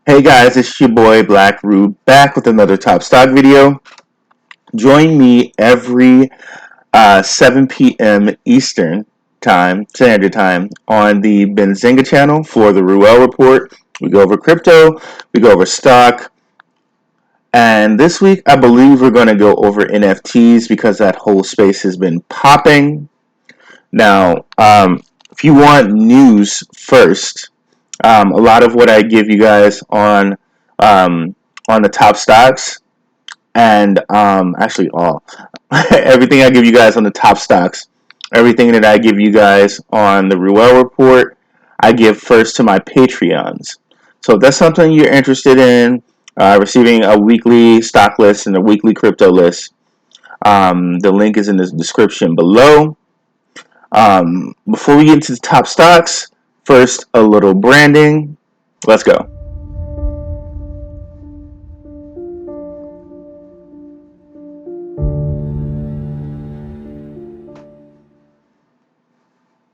Hey guys, it's your boy Blackrue back with another Top Stock video. Join me every 7 p.m. Eastern time, Standard Time, on the Benzinga channel for the Ruell Report. We go over crypto, we go over stock, and this week I believe we're going to go over NFTs because that whole space has been popping. Now, if you want news first, a lot of what I give you guys um, on the top stocks and actually all everything I give you guys on the top stocks, everything that I give you guys on the Ruell Report, I give first to my Patreons. So if that's something you're interested in, receiving a weekly stock list and a weekly crypto list, the link is in the description below. Before we get into the top stocks, first a little branding. Let's go.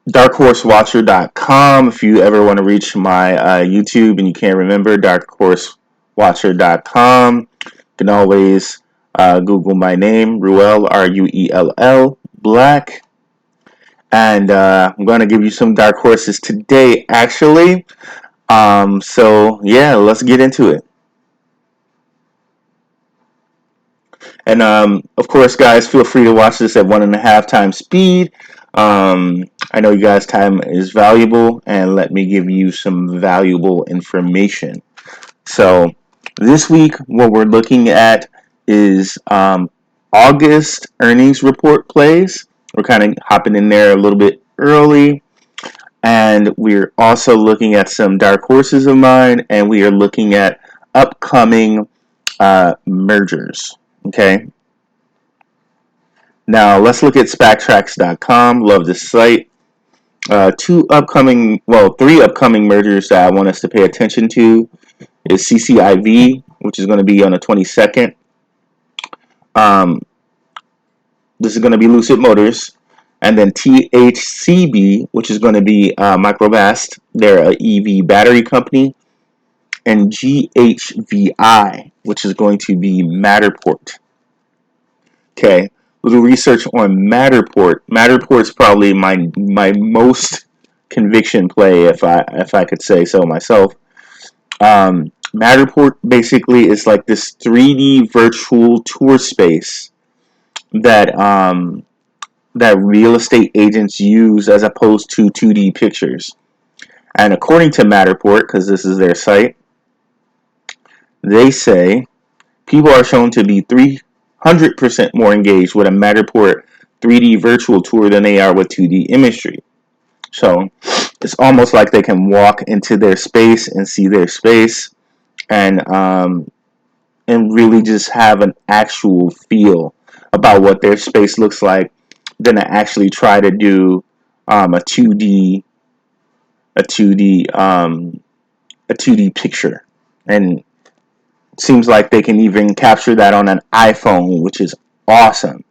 DarkHorseWatcher.com. If you ever want to reach my YouTube and you can't remember, DarkHorseWatcher.com. You can always Google my name, Ruell, Ruell, Black. And I'm going to give you some dark horses today, actually. So, yeah, let's get into it. And of course, guys, feel free to watch this at 1.5 times speed. I know you guys' time is valuable, and let me give you some valuable information. So, this week, what we're looking at is August earnings report plays. We're kind of hopping in there a little bit early. And we're also looking at some dark horses of mine, and we are looking at upcoming mergers. Okay. Now let's look at SPACtracks.com. Love this site. Three upcoming mergers that I want us to pay attention to is CCIV, which is going to be on the 22nd. This is going to be Lucid Motors. And then THCB, which is going to be Microvast. They're an EV battery company. And GHVI, which is going to be Matterport. Okay, little research on Matterport. Matterport's probably my most conviction play, if I could say so myself. Matterport basically is like this 3D virtual tour space that that real estate agents use as opposed to 2D pictures. And according to Matterport, because this is their site, they say people are shown to be 300% more engaged with a Matterport 3D virtual tour than they are with 2D imagery. So it's almost like they can walk into their space and see their space, and really just have an actual feel about what their space looks like, than to actually try to do a 2D a 2D a 2D picture. And seems like they can even capture that on an iPhone, which is awesome.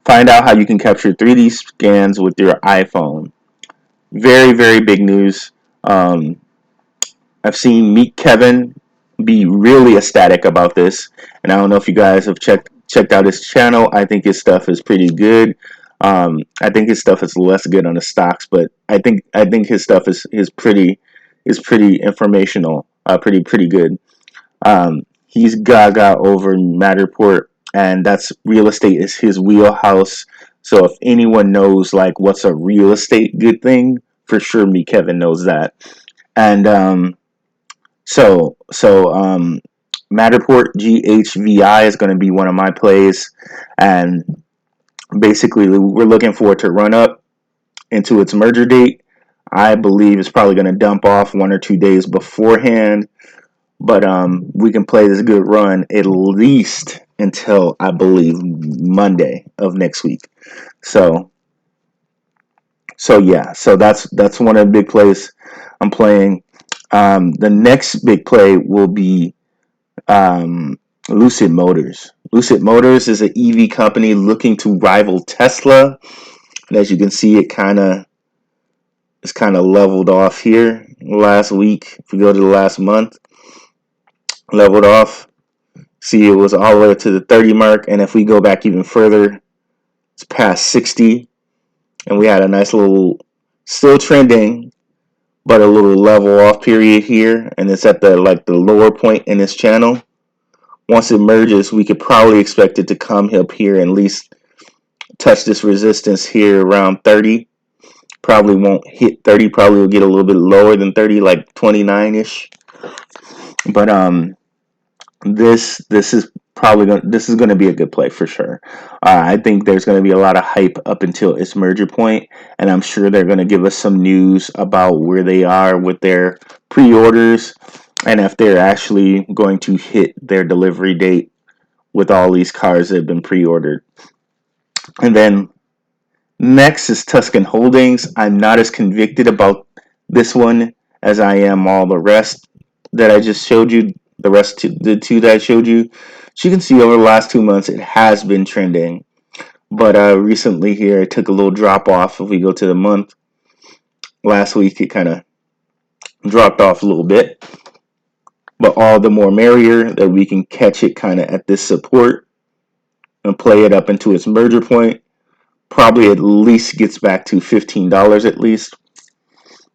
Find out how you can capture 3D scans with your iPhone. Very, very big news. I've seen Meet Kevin be really ecstatic about this, and I don't know if you guys have checked out his channel. I think his stuff is pretty good. I think his stuff is less good on the stocks, but I think his stuff is pretty informational, pretty good. He's gaga over Matterport, and that's real estate is his wheelhouse. So if anyone knows like what's a real estate good thing, for sure me Kevin knows that. And Matterport GHVI is going to be one of my plays, and basically we're looking for it to run up into its merger date. I believe it's probably going to dump off 1 or 2 days beforehand, but we can play this good run at least until I believe Monday of next week. So yeah, so that's one of the big plays I'm playing. The next big play will be Lucid Motors. Lucid Motors is an EV company looking to rival Tesla. And as you can see, it's kind of leveled off here last week. If you go to the last month, leveled off. See, it was all the way to the 30 mark, and if we go back even further, it's past 60, and we had a nice little, still trending, but a little level off period here, and it's at the lower point in this channel. Once it merges, we could probably expect it to come up here and at least touch this resistance here around 30. Probably won't hit 30, probably will get a little bit lower than 30, like 29-ish. But this is going to be a good play for sure. I think there's going to be a lot of hype up until its merger point, and I'm sure they're going to give us some news about where they are with their pre-orders and if they're actually going to hit their delivery date with all these cars that have been pre-ordered. And then next is Tuscan Holdings. I'm not as convicted about this one as I am all the rest that I just showed you. The two that I showed you. So you can see over the last 2 months it has been trending. But recently here it took a little drop off. If we go to the month, last week it kind of dropped off a little bit. But all the more merrier that we can catch it kind of at this support and play it up into its merger point. Probably at least gets back to $15 at least.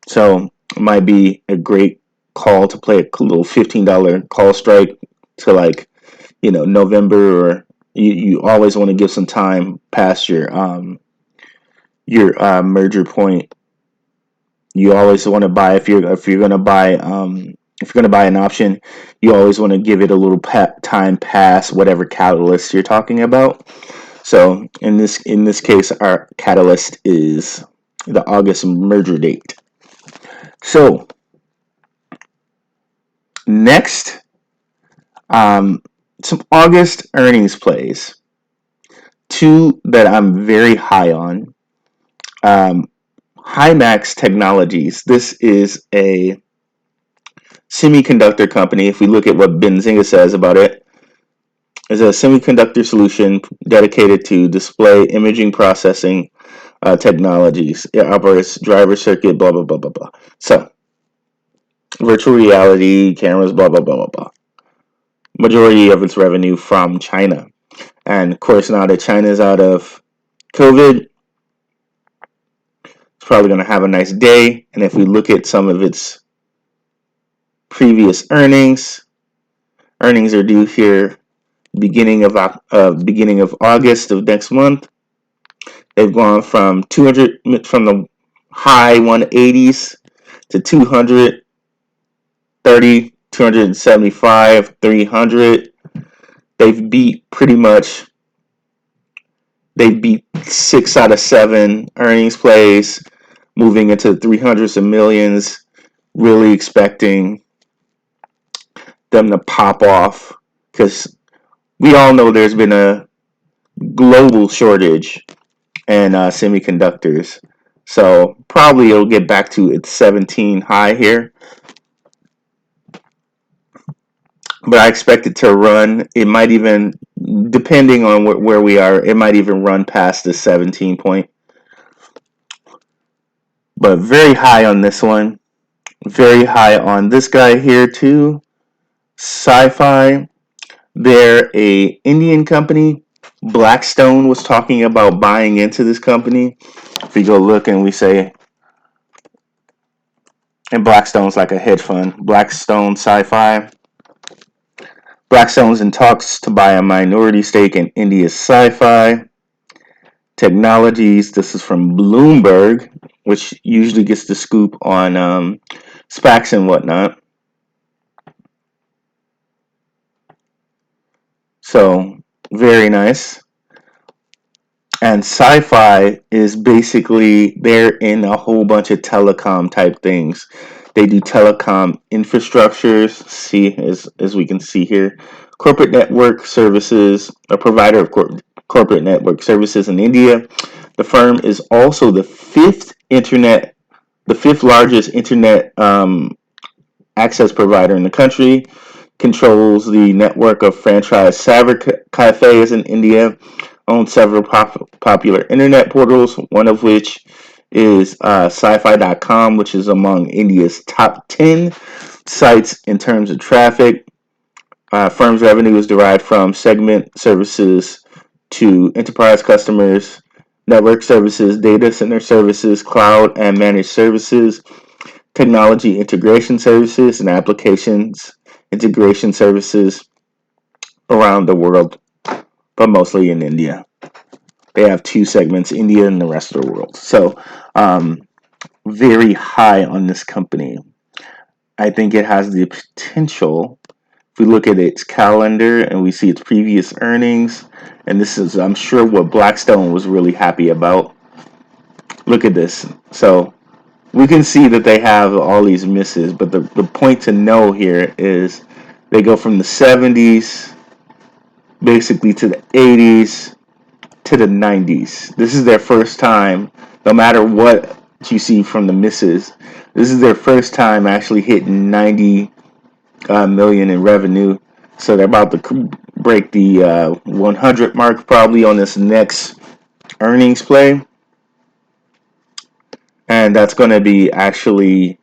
So it might be a great call to play a little $15 call strike to November, or you always want to give some time past your merger point. You always want to buy if you're going to buy an option, you always want to give it a little time past whatever catalyst you're talking about. So in this case, our catalyst is the August merger date. So next, some August earnings plays. Two that I'm very high on. Himax Technologies. This is a semiconductor company. If we look at what Benzinga says about it, is a semiconductor solution dedicated to display imaging processing technologies. It operates driver circuit, blah, blah, blah, blah, blah. So, virtual reality, cameras, blah, blah, blah, blah, blah. Majority of its revenue from China. And of course, now that China's out of COVID, it's probably going to have a nice day. And if we look at some of its previous earnings are due here beginning of August of next month. They've gone from the high 180s to 230, 275, 300. They've beat 6 out of 7 earnings plays, moving into the 300s of millions. Really expecting them to pop off, because we all know there's been a global shortage in semiconductors. So probably it'll get back to its 17 high here. But I expect it to run. It might even, depending on where we are, it might even run past the 17 point. But very high on this one. Very high on this guy here too. Sci-Fi. They're a Indian company. Blackstone was talking about buying into this company. If we go look and we say, and Blackstone's like a hedge fund. Blackstone Sci-Fi. Blackstone's in talks to buy a minority stake in India's Sci-Fi Technologies. This is from Bloomberg, which usually gets the scoop on SPACs and whatnot. So, very nice. And Sci-Fi is basically, they're in a whole bunch of telecom type things. They do telecom infrastructures, as we can see here. Corporate network services, a provider of corporate network services in India. The firm is also the fifth largest internet access provider in the country. Controls the network of franchise cyber cafes in India. Owns several popular internet portals, one of which is sci-fi.com, which is among India's top 10 sites in terms of traffic. Firm's revenue is derived from segment services to enterprise customers, network services, data center services, cloud and managed services, technology integration services, and applications integration services around the world, but mostly in India. They have two segments, India and the rest of the world. So, very high on this company. I think it has the potential. If we look at its calendar and we see its previous earnings, and this is, I'm sure, what Blackstone was really happy about. Look at this. So we can see that they have all these misses, but the point to know here is they go from the 70s basically to the 80s to the 90s. This is their first time, no matter what you see from the misses, this is their first time actually hitting 90 million in revenue. So they're about to break the 100 mark probably on this next earnings play. And that's going to be actually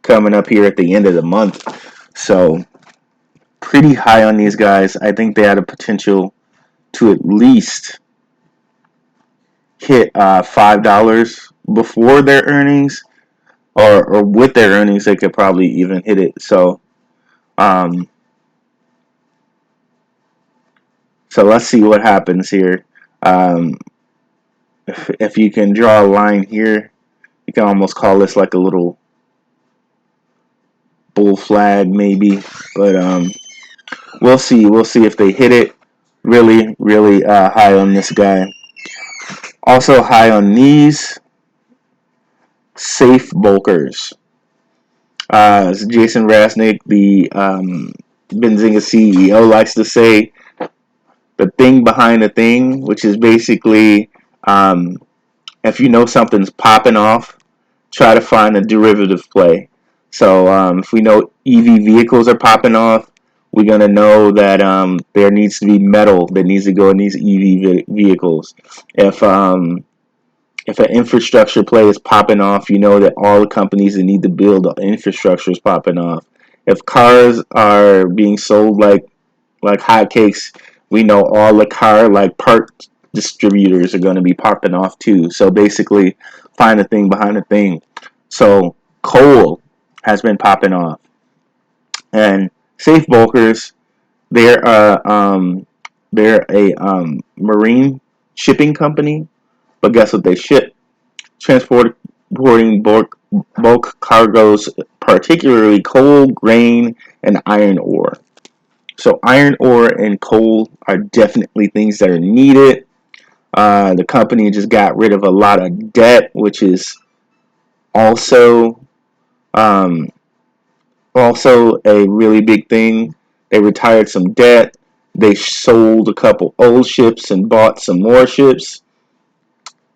coming up here at the end of the month. So pretty high on these guys. I think they had a potential to at least hit $5 before their earnings, or with their earnings, they could probably even hit it. Um, so let's see what happens here. Um, if you can draw a line here, you can almost call this like a little bull flag, maybe. But we'll see. We'll see if they hit it. Really, really high on this guy. Also high on these safe bulkers. Jason Rasnick, the Benzinga CEO, likes to say the thing behind the thing, which is basically if you know something's popping off, try to find a derivative play. So if we know EV vehicles are popping off, we're going to know that there needs to be metal that needs to go in these EV vehicles. If an infrastructure play is popping off, you know that all the companies that need to build infrastructure is popping off. If cars are being sold like hotcakes, we know all the car like part distributors are going to be popping off too. So basically, find the thing behind the thing. So coal has been popping off, and safe bulkers, they're a marine shipping company. But guess what they ship? Transporting bulk cargoes, particularly coal, grain, and iron ore. So iron ore and coal are definitely things that are needed. The company just got rid of a lot of debt, which is also um, also a really big thing. They retired some debt. They sold a couple old ships and bought some more ships.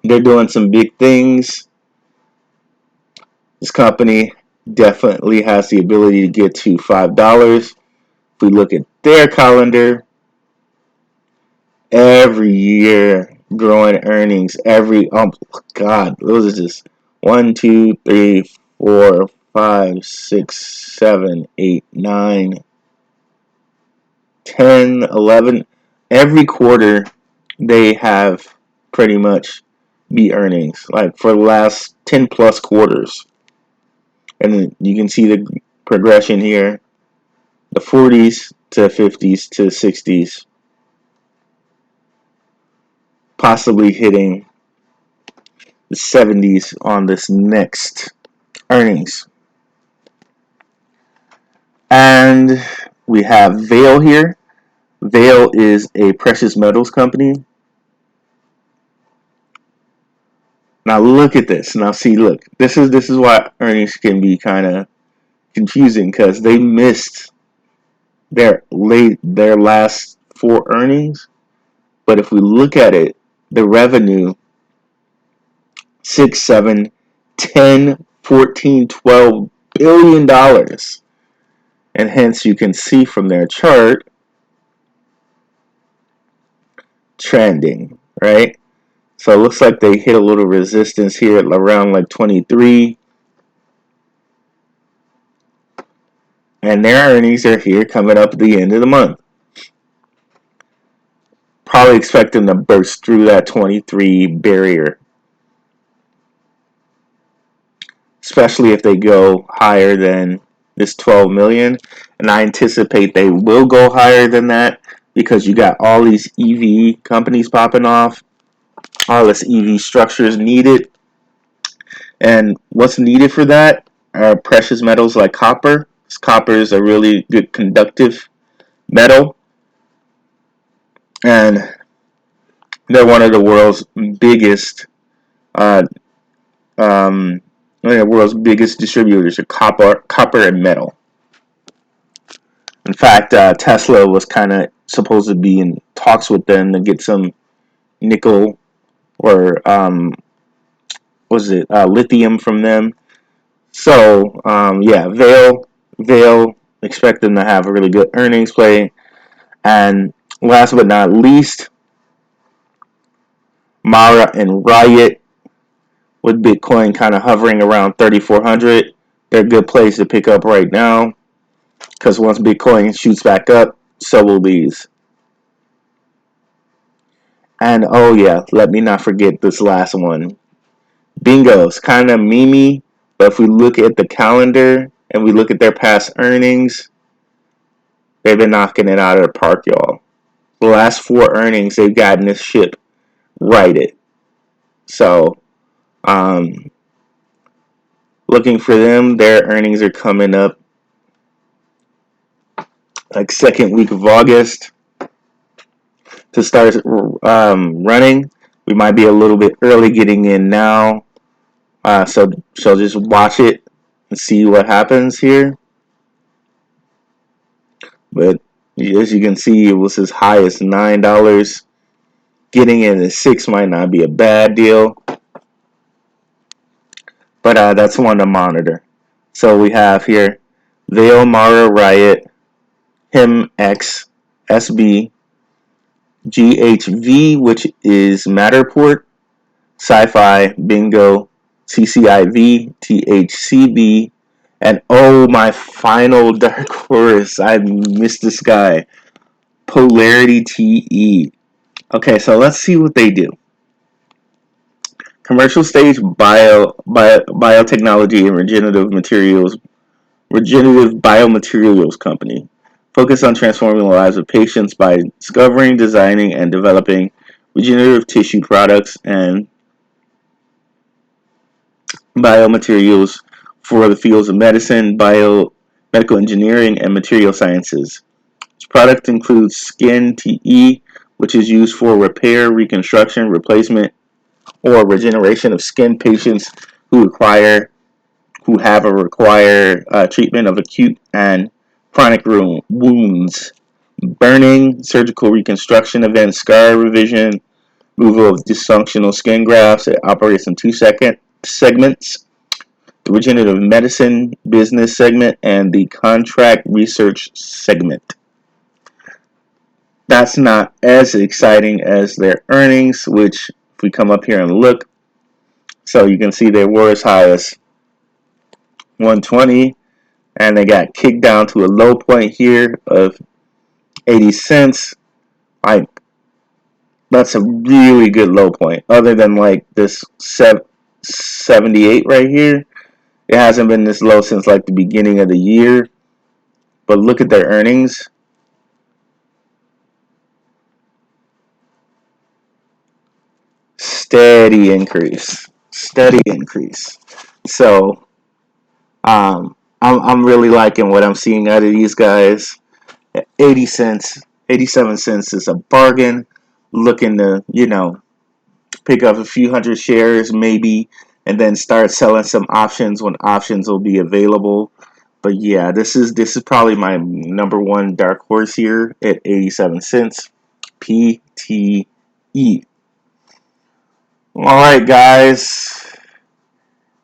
They're doing some big things. This company definitely has the ability to get to $5. If we look at their calendar, every year growing earnings, oh God, those are just 1, 2, 3, 4, 5, 6, 7, 8, 9, 10, 11. Every quarter they have pretty much beat earnings, like for the last 10 plus quarters. And then you can see the progression here, the 40s to 50s to 60s, possibly hitting the 70s on this next earnings. And we have Vail here. Vail is a precious metals company. Now look at this. Now see, look, this is why earnings can be kind of confusing, because they missed their last four earnings. But if we look at it, the revenue 6, 7, 10, 14, 12 billion dollars. And hence you can see from their chart trending, right? So it looks like they hit a little resistance here at around like 23. And their earnings are here coming up at the end of the month. Probably expect them to burst through that 23 barrier, especially if they go higher than this 12 million. And I anticipate they will go higher than that because you got all these EV companies popping off, all this EV structures needed. And what's needed for that are precious metals like copper. Copper is a really good conductive metal, and they're one of the world's biggest uh, one of the world's biggest distributors of copper and metal. In fact, Tesla was kind of supposed to be in talks with them to get some nickel or was it lithium from them. So yeah, Vail expect them to have a really good earnings play. And last but not least, Mara and Riot, with Bitcoin kind of hovering around 3,400. They're a good place to pick up right now because once Bitcoin shoots back up, so will these. And oh yeah, let me not forget this last one. Bingo's kind of memey, but if we look at the calendar and we look at their past earnings, they've been knocking it out of the park, y'all. The last 4 earnings, they've gotten this ship righted. So, looking for them, their earnings are coming up like second week of August to start running. We might be a little bit early getting in now, so just watch it and see what happens here. But as you can see, it was as high as $9. Getting in at 6 might not be a bad deal, but that's one to monitor. So we have here Veil, Mara, Riot, Him X, SB, GHV, which is Matterport, Sci-Fi, Bingo, CCIV, THCV, and oh, my final dark horse. I missed this guy. Polarity TE. Okay, so let's see what they do. Commercial stage biotechnology and regenerative biomaterials company. Focus on transforming the lives of patients by discovering, designing, and developing regenerative tissue products and biomaterials for the fields of medicine, medical engineering, and material sciences. Its product includes Skin TE, which is used for repair, reconstruction, replacement, or regeneration of skin patients who have a require treatment of acute and chronic wounds, burning, surgical reconstruction events, scar revision, removal of dysfunctional skin grafts. It operates in 2 segments: the regenerative medicine business segment and the contract research segment. That's not as exciting as their earnings, which if we come up here and look, so you can see they were as high as 120 and they got kicked down to a low point here of 80 cents. Like, that's a really good low point. Other than like this 78 right here, it hasn't been this low since like the beginning of the year. But look at their earnings. Steady increase. Steady increase. So, I'm really liking what I'm seeing out of these guys. 80 cents, 87 cents is a bargain. Looking to, pick up a few hundred shares maybe, and then start selling some options when options will be available. But yeah, this is probably my number one dark horse here at 87 cents. PTE. All right, guys.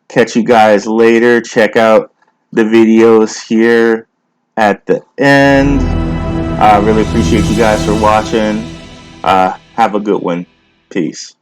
Catch you guys later. Check out the videos here at the end. I really appreciate you guys for watching. Have a good one. Peace.